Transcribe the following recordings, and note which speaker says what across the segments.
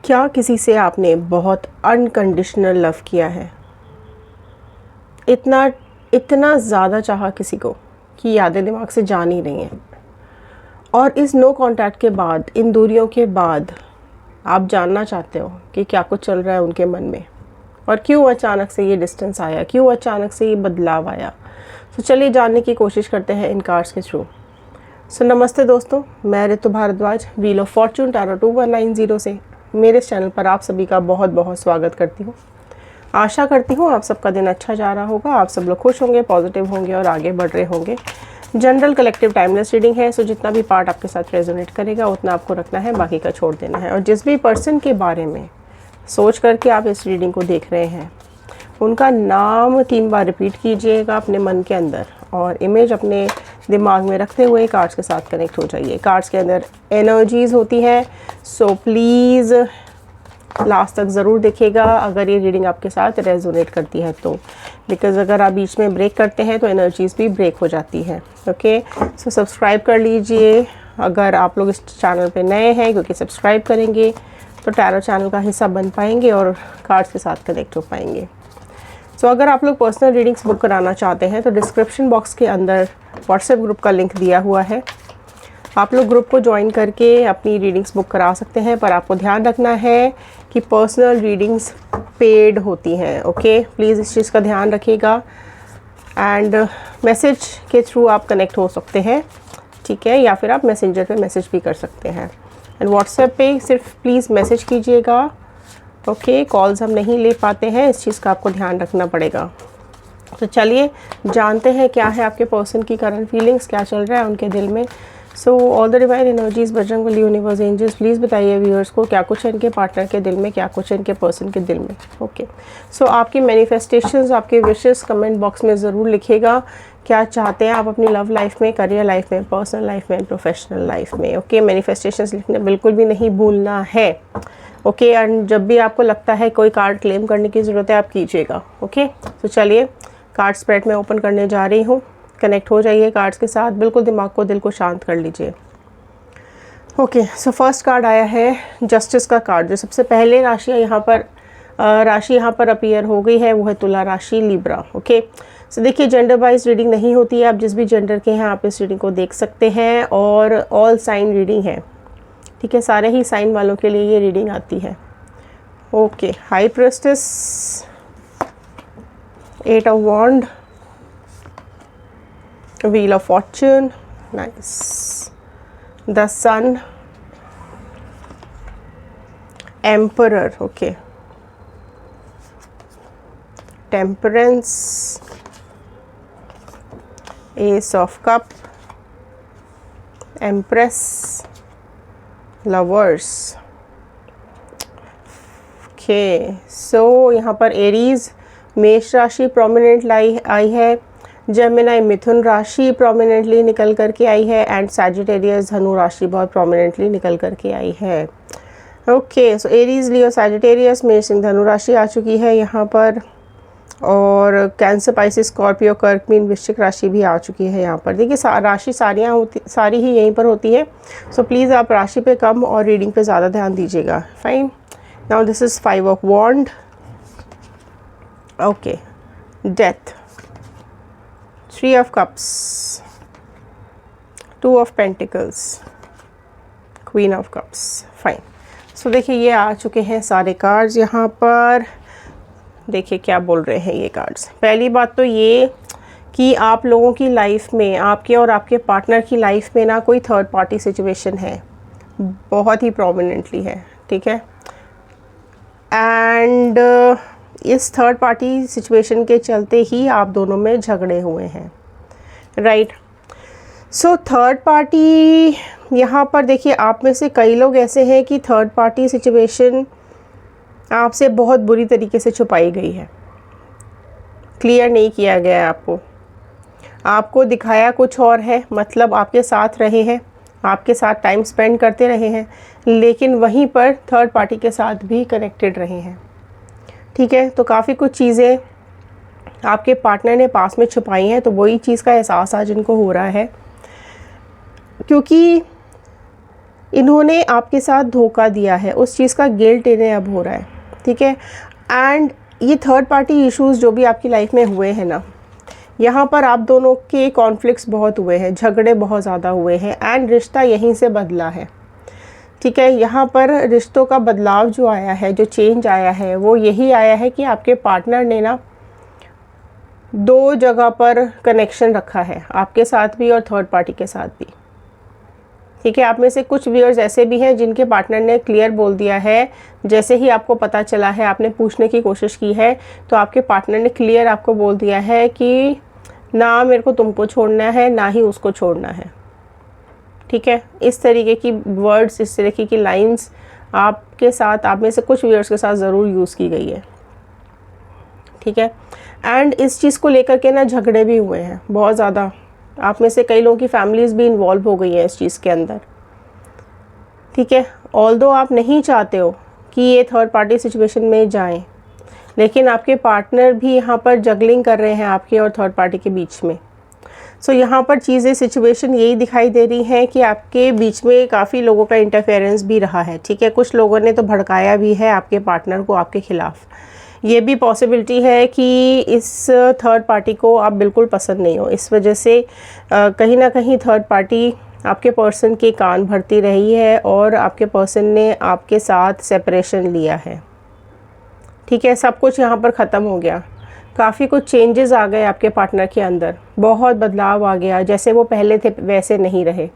Speaker 1: क्या किसी से आपने बहुत अनकंडीशनल लव किया है? इतना इतना ज़्यादा चाहा किसी को कि यादें दिमाग से जान ही नहीं हैं। और इस नो कांटेक्ट के बाद, इन दूरियों के बाद आप जानना चाहते हो कि क्या कुछ चल रहा है उनके मन में और क्यों अचानक से ये डिस्टेंस आया, क्यों अचानक से ये बदलाव आया। तो चलिए जानने की कोशिश करते हैं इन कार्ड्स के थ्रू। नमस्ते दोस्तों, मैं Ritu Bhardwaj Wheel of Fortune Tarot 2190 से मेरे इस चैनल पर आप सभी का बहुत बहुत स्वागत करती हूँ। आशा करती हूँ आप सबका दिन अच्छा जा रहा होगा, आप सब लोग खुश होंगे, पॉजिटिव होंगे और आगे बढ़ रहे होंगे। जनरल कलेक्टिव टाइमलेस रीडिंग है, सो जितना भी पार्ट आपके साथ रेजोनेट करेगा उतना आपको रखना है, बाकी का छोड़ देना है। और जिस भी पर्सन के बारे में सोच करके आप इस रीडिंग को देख रहे हैं, उनका नाम 3 बार रिपीट कीजिएगा अपने मन के अंदर और इमेज अपने दिमाग में रखते हुए कार्ड्स के साथ कनेक्ट हो जाइए। कार्ड्स के अंदर एनर्जीज़ होती हैं, सो प्लीज़ लास्ट तक ज़रूर देखिएगा अगर ये रीडिंग आपके साथ रेजोनेट करती है तो, बिकॉज़ अगर आप बीच में ब्रेक करते हैं तो एनर्जीज़ भी ब्रेक हो जाती है। ओके, सो सब्सक्राइब कर लीजिए अगर आप लोग इस चैनल पे नए हैं, क्योंकि सब्सक्राइब करेंगे तो टैरो चैनल का हिस्सा बन पाएंगे और कार्ड्स के साथ कनेक्ट हो पाएंगे। सो अगर आप लोग पर्सनल रीडिंग्स बुक कराना चाहते हैं तो डिस्क्रिप्शन बॉक्स के अंदर व्हाट्सएप ग्रुप का लिंक दिया हुआ है, आप लोग ग्रुप को ज्वाइन करके अपनी रीडिंग्स बुक करा सकते हैं। पर आपको ध्यान रखना है कि पर्सनल रीडिंग्स पेड होती हैं। ओके, प्लीज़ इस चीज़ का ध्यान रखिएगा। एंड मैसेज के थ्रू आप कनेक्ट हो सकते हैं, ठीक है, या फिर आप मैसेंजर पे मैसेज भी कर सकते हैं। एंड व्हाट्सएप पे सिर्फ प्लीज़ मैसेज कीजिएगा। ओके, कॉल्स हम नहीं ले पाते हैं, इस चीज़ का आपको ध्यान रखना पड़ेगा। तो चलिए जानते हैं क्या है आपके पर्सन की करंट फीलिंग्स, क्या चल रहा है उनके दिल में। So all the divine energies, Bajrangbali, universe, angels, please बताइए व्यूअर्स को क्या कुछ है इनके पार्टनर के दिल में, क्या कुछ है इनके पर्सन के दिल में। ओके, सो आपकी मैनिफेस्टेशंस, आपके विशेस कमेंट बॉक्स में ज़रूर लिखिएगा। क्या चाहते हैं आप अपनी लव लाइफ में, करियर लाइफ में, पर्सनल लाइफ में, प्रोफेशनल लाइफ में। ओके, मैनिफेस्टेशंस लिखने बिल्कुल भी नहीं भूलना है। ओके, एंड जब भी आपको लगता है कोई कार्ड क्लेम करने की ज़रूरत है आप कीजिएगा। ओके, तो चलिए कार्ड स्प्रेड में ओपन करने जा रही हूँ। कनेक्ट हो जाइए कार्ड्स के साथ, बिल्कुल दिमाग को, दिल को शांत कर लीजिए। ओके, सो फर्स्ट कार्ड आया है जस्टिस का कार्ड। जो सबसे पहले राशि यहाँ पर अपीयर हो गई है वो है तुला राशि, लिब्रा। ओके, सो देखिए जेंडर वाइज रीडिंग नहीं होती है, आप जिस भी जेंडर के हैं आप इस रीडिंग को देख सकते हैं और ऑल साइन रीडिंग है, ठीक है, सारे ही साइन वालों के लिए ये रीडिंग आती है। Okay, high priestess, 8 of wand, wheel of fortune, nice, the sun, emperor, okay, temperance, ace of cup, empress, lovers. Okay, so यहाँ पर एरीज, मेष राशि प्रोमिनेंट आई है, जेमिनाई मिथुन राशि प्रोमिनेंटली निकल करके आई है एंड सैजिटेरियस धनु राशि बहुत प्रोमिनेंटली निकल करके आई है। ओके, सो एरीज, लियो, सैजिटेरियस, मेष, सिंह, धनु राशि आ चुकी है यहाँ पर और कैंसर, पाइसिस, स्कॉर्पियो, कर्क, मीन, वृश्चिक राशि भी आ चुकी है यहाँ पर। देखिए राशि सारी ही यहीं पर होती है, सो प्लीज़ आप राशि पे कम और रीडिंग पे ज़्यादा ध्यान दीजिएगा। Fine, now this is 5 of wand. Okay, death, 3 of cups, 2 of pentacles, queen of cups. Fine, so देखिए ये आ चुके हैं सारे कार्ड्स यहाँ पर। देखिए क्या बोल रहे हैं ये कार्ड्स। पहली बात तो ये कि आप लोगों की लाइफ में, आपके और आपके पार्टनर की लाइफ में ना कोई थर्ड पार्टी सिचुएशन है, बहुत ही प्रोमिनेंटली है, ठीक है। एंड इस थर्ड पार्टी सिचुएशन के चलते ही आप दोनों में झगड़े हुए हैं, राइट। सो थर्ड पार्टी यहाँ पर देखिए, आप में से कई लोग ऐसे हैं कि थर्ड पार्टी सिचुएशन आपसे बहुत बुरी तरीके से छुपाई गई है, क्लियर नहीं किया गया है आपको दिखाया कुछ और है, मतलब आपके साथ रहे हैं, आपके साथ टाइम स्पेंड करते रहे हैं, लेकिन वहीं पर थर्ड पार्टी के साथ भी कनेक्टेड रहे हैं, ठीक है। तो काफ़ी कुछ चीज़ें आपके पार्टनर ने पास में छुपाई हैं, तो वही चीज़ का एहसास आज इनको हो रहा है, क्योंकि इन्होंने आपके साथ धोखा दिया है, उस चीज़ का गिल्ट इन्हें अब हो रहा है, ठीक है। एंड ये थर्ड पार्टी इश्यूज़ जो भी आपकी लाइफ में हुए हैं ना, यहाँ पर आप दोनों के कॉन्फ्लिक्ट्स बहुत हुए हैं, झगड़े बहुत ज़्यादा हुए हैं, एंड रिश्ता यहीं से बदला है, ठीक है। यहाँ पर रिश्तों का बदलाव जो आया है, जो चेंज आया है, वो यही आया है कि आपके पार्टनर ने ना दो जगह पर कनेक्शन रखा है, आपके साथ भी और थर्ड पार्टी के साथ भी, ठीक है। आप में से कुछ व्यूअर्स ऐसे भी हैं जिनके पार्टनर ने क्लियर बोल दिया है, जैसे ही आपको पता चला है, आपने पूछने की कोशिश की है, तो आपके पार्टनर ने क्लियर आपको बोल दिया है कि ना मेरे को तुमको छोड़ना है, ना ही उसको छोड़ना है, ठीक है। इस तरीके की वर्ड्स, इस तरीके की लाइंस आपके साथ, आप में से कुछ व्यूअर्स के साथ ज़रूर यूज़ की गई है, ठीक है। एंड इस चीज़ को लेकर के ना झगड़े भी हुए हैं बहुत ज़्यादा, आप में से कई लोगों की फैमिलीज़ भी इन्वॉल्व हो गई हैं इस चीज़ के अंदर, ठीक है। ऑल्दो आप नहीं चाहते हो कि ये थर्ड पार्टी सिचुएशन में जाएं, लेकिन आपके पार्टनर भी यहाँ पर जगलिंग कर रहे हैं आपके और थर्ड पार्टी के बीच में। सो यहाँ पर चीज़ें, सिचुएशन यही दिखाई दे रही है कि आपके बीच में काफ़ी लोगों का इंटरफेरेंस भी रहा है, ठीक है। कुछ लोगों ने तो भड़काया भी है आपके पार्टनर को आपके ख़िलाफ़। ये भी पॉसिबिलिटी है कि इस थर्ड पार्टी को आप बिल्कुल पसंद नहीं हो, इस वजह से कहीं ना कहीं थर्ड पार्टी आपके पर्सन के कान भरती रही है और आपके पर्सन ने आपके साथ सेपरेशन लिया है, ठीक है। सब कुछ यहाँ पर ख़त्म हो गया, काफ़ी कुछ चेंजेस आ गए आपके पार्टनर के अंदर, बहुत बदलाव आ गया, जैसे वो पहले थे वैसे नहीं रहे,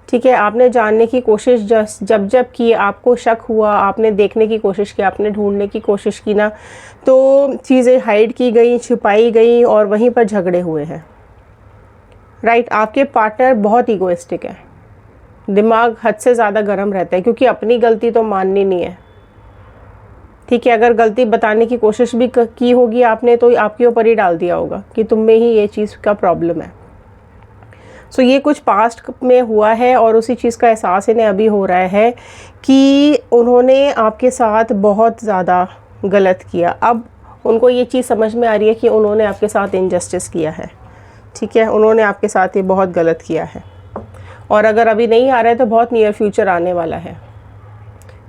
Speaker 1: ठीक है। आपने जानने की कोशिश जब की, आपको शक हुआ, आपने देखने की कोशिश की, आपने ढूंढने की कोशिश की ना, तो चीज़ें हाइड की गई, छुपाई गई और वहीं पर झगड़े हुए हैं, राइट। आपके पार्टनर बहुत ईगोइस्टिक है, दिमाग हद से ज़्यादा गर्म रहता है, क्योंकि अपनी गलती तो माननी नहीं है, ठीक है। अगर गलती बताने की कोशिश भी की होगी आपने, तो आपके ऊपर ही डाल दिया होगा कि तुम में ही ये चीज़ का प्रॉब्लम है। सो ये कुछ पास्ट में हुआ है और उसी चीज़ का एहसास इन्हें अभी हो रहा है कि उन्होंने आपके साथ बहुत ज़्यादा गलत किया। अब उनको ये चीज़ समझ में आ रही है कि उन्होंने आपके साथ इनजस्टिस किया है, ठीक है। उन्होंने आपके साथ ये बहुत गलत किया है, और अगर अभी नहीं आ रहा है तो बहुत नियर फ्यूचर आने वाला है,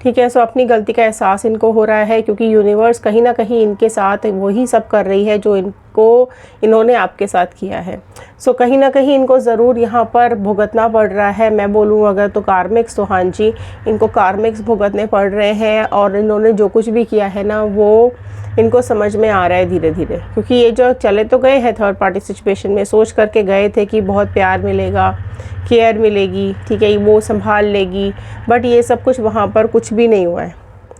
Speaker 1: ठीक है। सो अपनी गलती का एहसास इनको हो रहा है, क्योंकि यूनिवर्स कहीं ना कहीं इनके साथ वही सब कर रही है जो इन्होंने आपके साथ किया है। सो कहीं ना कहीं इनको ज़रूर यहाँ पर भुगतना पड़ रहा है। मैं बोलूँ अगर तो कार्मिक्स, तो हाँ जी, इनको कार्मिक्स भुगतने पड़ रहे हैं, और इन्होंने जो कुछ भी किया है ना, वो इनको समझ में आ रहा है धीरे धीरे, क्योंकि ये जो चले तो गए हैं थर्ड पार्टी सिचुएशन में, सोच करके गए थे कि बहुत प्यार मिलेगा, केयर मिलेगी, ठीक है, वो संभाल लेगी, बट ये सब कुछ वहाँ पर कुछ भी नहीं हुआ है,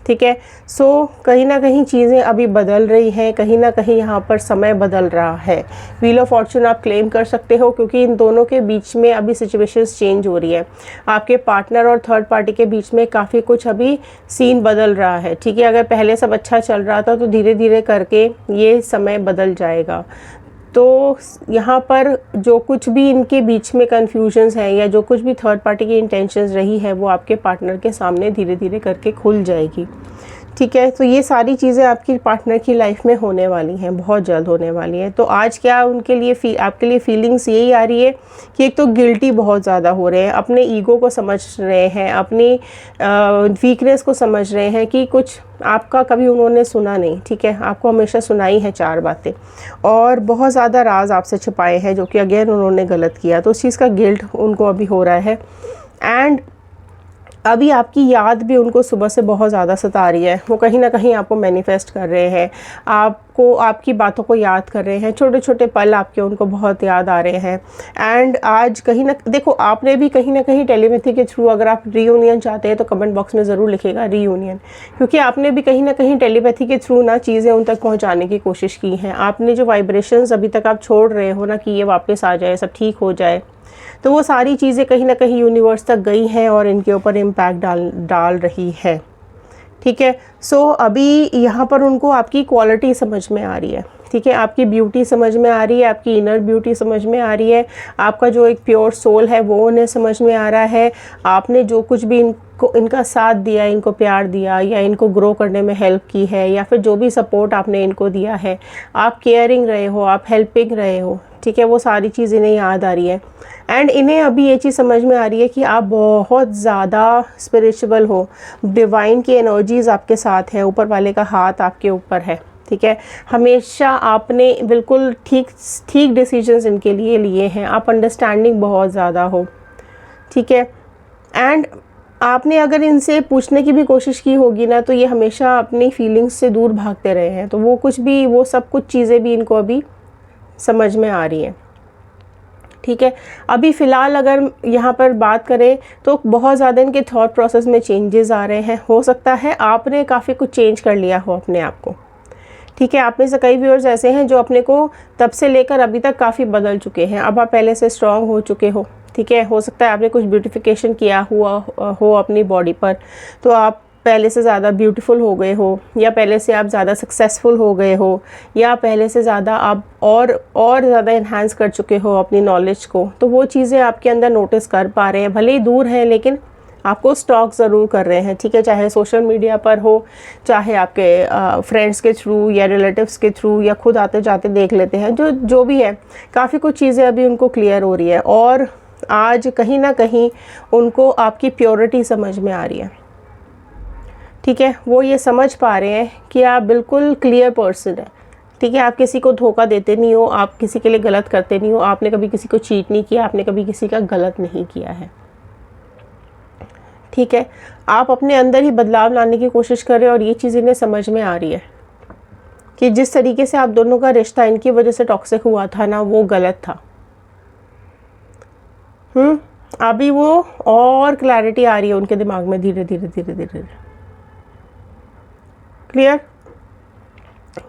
Speaker 1: ठीक है। सो कहीं ना कहीं चीज़ें अभी बदल रही हैं, कहीं ना कहीं यहाँ पर समय बदल रहा है। व्हील ऑफ फॉर्चून आप क्लेम कर सकते हो, क्योंकि इन दोनों के बीच में अभी सिचुएशंस चेंज हो रही है। आपके पार्टनर और थर्ड पार्टी के बीच में काफ़ी कुछ अभी सीन बदल रहा है, ठीक है। अगर पहले सब अच्छा चल रहा था, तो धीरे धीरे करके ये समय बदल जाएगा। तो यहाँ पर जो कुछ भी इनके बीच में कन्फ्यूजन्स हैं, या जो कुछ भी थर्ड पार्टी की इंटेंशंस रही है, वो आपके पार्टनर के सामने धीरे धीरे करके खुल जाएगी, ठीक है। तो ये सारी चीज़ें आपकी पार्टनर की लाइफ में होने वाली हैं, बहुत जल्द होने वाली हैं। तो आज क्या उनके लिए आपके लिए फीलिंग्स यही आ रही है कि एक तो गिल्टी बहुत ज़्यादा हो रहे हैं, अपने ईगो को समझ रहे हैं, अपनी वीकनेस को समझ रहे हैं कि कुछ आपका कभी उन्होंने सुना नहीं, ठीक है। आपको हमेशा सुनाई है चार बातें, और बहुत ज़्यादा राज आपसे छुपाए हैं, जो कि अगेन उन्होंने गलत किया। तो उस चीज़ का गिल्ट उनको अभी हो रहा है, एंड अभी आपकी याद भी उनको सुबह से बहुत ज़्यादा सता रही है। वो कहीं ना कहीं आपको मैनिफेस्ट कर रहे हैं, आपको, आपकी बातों को याद कर रहे हैं, छोटे छोटे पल आपके उनको बहुत याद आ रहे हैं। एंड आज कहीं ना, देखो, आपने भी कहीं ना कहीं टेलीपैथी के थ्रू, अगर आप रीयूनियन चाहते हैं तो कमेंट बॉक्स में ज़रूर लिखिएगा रीयूनियन, क्योंकि आपने भी कहीं ना कहीं टेलीपैथी के थ्रू ना चीज़ें उन तक पहुँचाने की कोशिश की हैं। आपने जो वाइब्रेशंस अभी तक आप छोड़ रहे हो ना, कि ये वापस आ जाए, सब ठीक हो जाए, तो वो सारी चीज़ें कहीं ना कहीं यूनिवर्स तक गई हैं और इनके ऊपर इम्पैक्ट डाल रही है, ठीक है। सो अभी यहाँ पर उनको आपकी क्वालिटी समझ में आ रही है, ठीक है, आपकी ब्यूटी समझ में आ रही है, आपकी इनर ब्यूटी समझ में आ रही है, आपका जो एक प्योर सोल है वो उन्हें समझ में आ रहा है। आपने जो कुछ भी इनका साथ दिया, इनको प्यार दिया या इनको ग्रो करने में हेल्प की है, या फिर जो भी सपोर्ट आपने इनको दिया है, आप केयरिंग रहे हो, आप हेल्पिंग रहे हो, ठीक है, वो सारी चीज़ इन्हें याद आ रही है। एंड इन्हें अभी ये चीज़ समझ में आ रही है कि आप बहुत ज़्यादा स्पिरिचुअल हो, डिवाइन की एनर्जीज़ आपके साथ है, ऊपर वाले का हाथ आपके ऊपर है, ठीक है। हमेशा आपने बिल्कुल ठीक डिसीजंस इनके लिए लिए हैं, आप अंडरस्टैंडिंग बहुत ज़्यादा हो, ठीक है। एंड आपने अगर इनसे पूछने की भी कोशिश की होगी ना, तो ये हमेशा अपनी फीलिंग्स से दूर भागते रहे हैं, तो वो सब कुछ चीज़ें भी इनको अभी समझ में आ रही हैं, ठीक है। अभी फ़िलहाल अगर यहाँ पर बात करें तो बहुत ज़्यादा इनके थॉट प्रोसेस में चेंजेस आ रहे हैं। हो सकता है आपने काफ़ी कुछ चेंज कर लिया हो अपने आप को, ठीक है। आप में से कई व्यूअर्स ऐसे हैं जो अपने को तब से लेकर अभी तक काफ़ी बदल चुके हैं। अब आप पहले से स्ट्रांग हो चुके हो, ठीक है। हो सकता है आपने कुछ ब्यूटिफिकेशन किया हुआ हो अपनी बॉडी पर, तो आप पहले से ज़्यादा ब्यूटीफुल हो गए हो, या पहले से आप ज़्यादा सक्सेसफुल हो गए हो, या पहले से ज़्यादा आप और ज़्यादा इन्हांस कर चुके हो अपनी नॉलेज को। तो वो चीज़ें आपके अंदर नोटिस कर पा रहे हैं, भले ही दूर हैं लेकिन आपको स्टॉक ज़रूर कर रहे हैं, ठीक है। चाहे सोशल मीडिया पर हो, चाहे आपके फ्रेंड्स के थ्रू या रिलेटिव्स के थ्रू, या खुद आते जाते देख लेते हैं, जो भी है, काफ़ी कुछ चीज़ें अभी उनको क्लियर हो रही है। और आज कहीं ना कहीं उनको आपकी प्योरिटी समझ में आ रही है, ठीक है। वो ये समझ पा रहे हैं कि आप बिल्कुल क्लियर पर्सन है, ठीक है। आप किसी को धोखा देते नहीं हो, आप किसी के लिए गलत करते नहीं हो, आपने कभी किसी को चीट नहीं किया, आपने कभी किसी का गलत नहीं किया है, ठीक है। आप अपने अंदर ही बदलाव लाने की कोशिश कर रहे हो, और ये चीज़ इन्हें समझ में आ रही है कि जिस तरीके से आप दोनों का रिश्ता इनकी वजह से टॉक्सिक हुआ था ना, वो गलत था। अभी वो और क्लैरिटी आ रही है उनके दिमाग में, धीरे धीरे धीरे धीरे। क्लियर?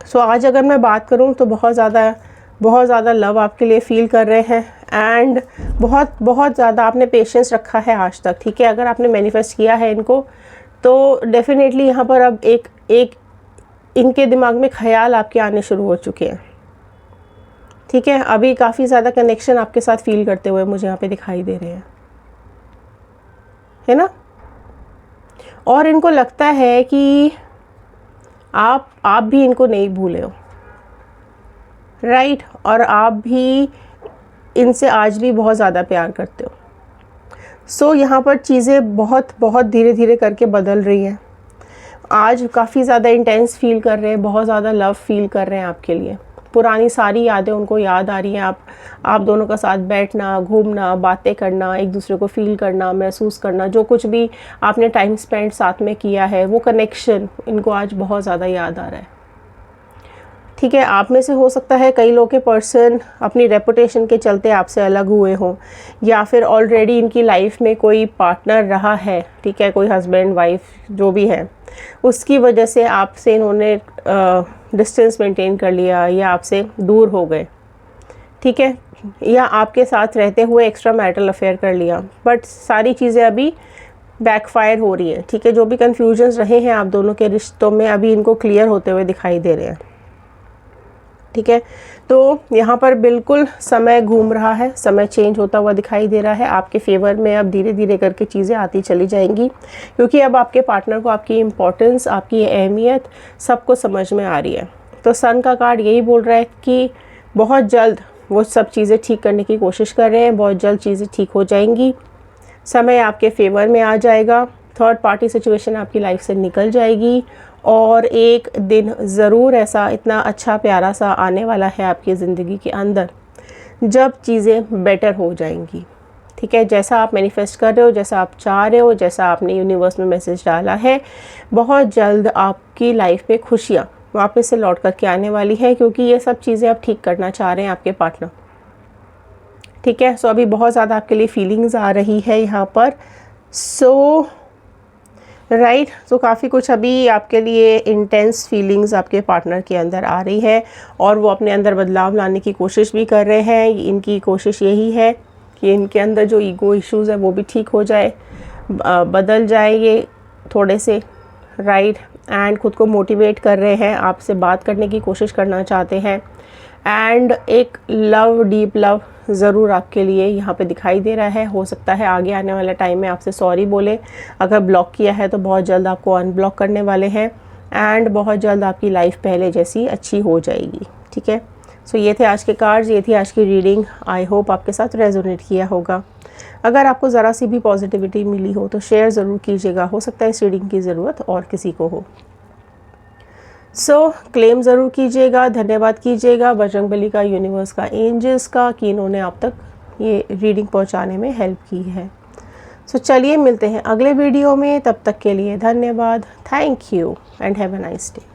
Speaker 1: सो आज अगर मैं बात करूं तो बहुत ज़्यादा लव आपके लिए फील कर रहे हैं, एंड बहुत ज़्यादा आपने पेशेंस रखा है आज तक, ठीक है। अगर आपने मैनिफेस्ट किया है इनको, तो डेफिनेटली यहाँ पर अब एक इनके दिमाग में ख्याल आपके आने शुरू हो चुके हैं, ठीक है। अभी काफ़ी ज़्यादा कनेक्शन आपके साथ फील करते हुए मुझे यहाँ पे दिखाई दे रहे हैं, है ना। और इनको लगता है कि आप भी इनको नहीं भूले हो, राइट। और आप भी इनसे आज भी बहुत ज़्यादा प्यार करते हो। सो यहाँ पर चीज़ें बहुत धीरे धीरे करके बदल रही हैं। आज काफ़ी ज़्यादा इंटेंस फील कर रहे हैं, बहुत ज़्यादा लव फील कर रहे हैं आपके लिए। पुरानी सारी यादें उनको याद आ रही हैं। आप दोनों का साथ बैठना, घूमना, बातें करना, एक दूसरे को फील करना, महसूस करना, जो कुछ भी आपने टाइम स्पेंड साथ में किया है, वो कनेक्शन इनको आज बहुत ज़्यादा याद आ रहा है, ठीक है। आप में से हो सकता है कई लोग के पर्सन अपनी रेपुटेशन के चलते आपसे अलग हुए हों, या फिर ऑलरेडी इनकी लाइफ में कोई पार्टनर रहा है, ठीक है, कोई हस्बैंड वाइफ जो भी है, उसकी वजह से आपसे इन्होंने डिस्टेंस मेंटेन कर लिया या आपसे दूर हो गए, ठीक है। या आपके साथ रहते हुए एक्स्ट्रा मैरिटल अफेयर कर लिया, बट सारी चीज़ें अभी बैकफायर हो रही है, ठीक है। जो भी कन्फ्यूजन्स रहे हैं आप दोनों के रिश्तों में, अभी इनको क्लियर होते हुए दिखाई दे रहे हैं, ठीक है। तो यहाँ पर बिल्कुल समय घूम रहा है, समय चेंज होता हुआ दिखाई दे रहा है आपके फेवर में। अब धीरे धीरे करके चीज़ें आती चली जाएंगी, क्योंकि अब आपके पार्टनर को आपकी इम्पोर्टेंस, आपकी अहमियत सबको समझ में आ रही है। तो सन का कार्ड यही बोल रहा है कि बहुत जल्द वो सब चीज़ें ठीक करने की कोशिश कर रहे हैं, बहुत जल्द चीज़ें ठीक हो जाएंगी, समय आपके फेवर में आ जाएगा, थर्ड पार्टी सिचुएशन आपकी लाइफ से निकल जाएगी, और एक दिन ज़रूर ऐसा इतना अच्छा प्यारा सा आने वाला है आपकी ज़िंदगी के अंदर, जब चीज़ें बेटर हो जाएंगी, ठीक है। जैसा आप मैनिफेस्ट कर रहे हो, जैसा आप चाह रहे हो, जैसा आपने यूनिवर्स में मैसेज डाला है, बहुत जल्द आपकी लाइफ में खुशियाँ वापस से लौट करके आने वाली है, क्योंकि ये सब चीज़ें आप ठीक करना चाह रहे हैं आपके पार्टनर, ठीक है। सो अभी बहुत ज़्यादा आपके लिए फीलिंग्स आ रही है यहाँ पर। सो राइट, तो काफ़ी कुछ अभी आपके लिए इंटेंस फीलिंग्स आपके पार्टनर के अंदर आ रही है, और वो अपने अंदर बदलाव लाने की कोशिश भी कर रहे हैं। इनकी कोशिश यही है कि इनके अंदर जो ईगो इश्यूज़ है वो भी ठीक हो जाए, बदल जाए ये थोड़े से, राइट। एंड ख़ुद को मोटिवेट कर रहे हैं, आपसे बात करने की कोशिश करना चाहते हैं, एंड एक लव, डीप लव ज़रूर आपके लिए यहाँ पे दिखाई दे रहा है। हो सकता है आगे आने वाले टाइम में आपसे सॉरी बोले। अगर ब्लॉक किया है तो बहुत जल्द आपको अनब्लॉक करने वाले हैं एंड बहुत जल्द आपकी लाइफ पहले जैसी अच्छी हो जाएगी। ठीक है, सो ये थे आज के कार्ड्स, ये थी आज की रीडिंग। आई होप आपके साथ रेजोनेट किया होगा। अगर आपको ज़रा सी भी पॉजिटिविटी मिली हो तो शेयर ज़रूर कीजिएगा, हो सकता है इस रीडिंग की ज़रूरत और किसी को हो। क्लेम ज़रूर कीजिएगा, धन्यवाद कीजिएगा बजरंगबली का, यूनिवर्स का, एंजल्स का कि इन्होंने आप तक ये रीडिंग पहुंचाने में हेल्प की है। चलिए मिलते हैं अगले वीडियो में, तब तक के लिए धन्यवाद। Thank you and have a nice day.